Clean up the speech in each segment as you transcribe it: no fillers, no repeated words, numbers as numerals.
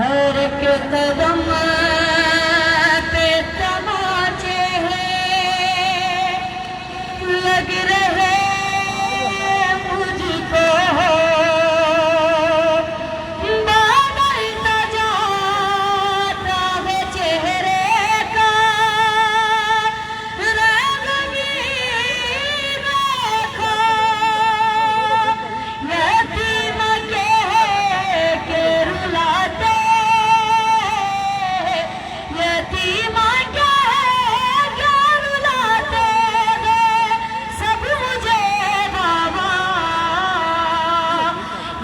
हर एक कदम पे तमाचे हैं, लग रहे मुझको बदलता जाता है चेहरे का रंग भी देखो। यतीम के रुलाते, यतीम के रुलाते हैं सब मुझे बाबा।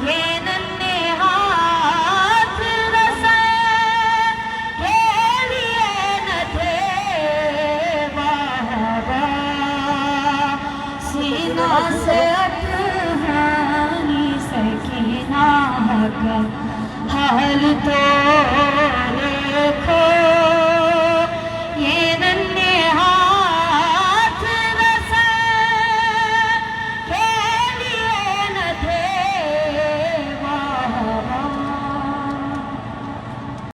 ये नन्हे हाथ रसे के लिए न थे बाबा। सीना से अपनी सकीना का हाल तो